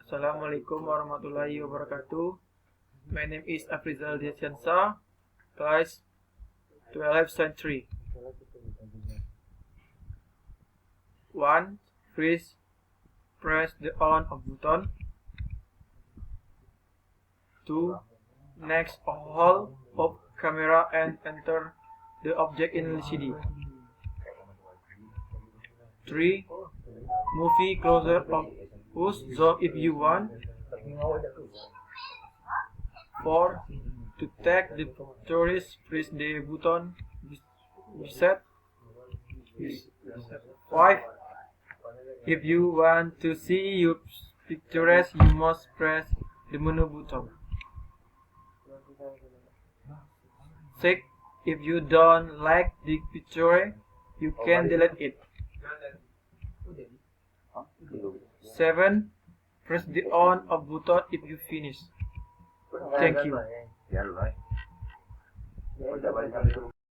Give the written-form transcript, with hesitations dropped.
Assalamualaikum warahmatullahi wabarakatuh. My name is Afrizal Diansya, class 12th century. 1. Freeze. Press the on off button. 2. Next, hold of camera and enter the object in LCD. 3. Movie closer of push zoom if you want. 4. To take the pictures, press the button reset. 5. If you want to see your pictures, you must press the menu button. 6. If you don't like the picture, you can delete it. 7. Press the on off button if you finish. Thank you.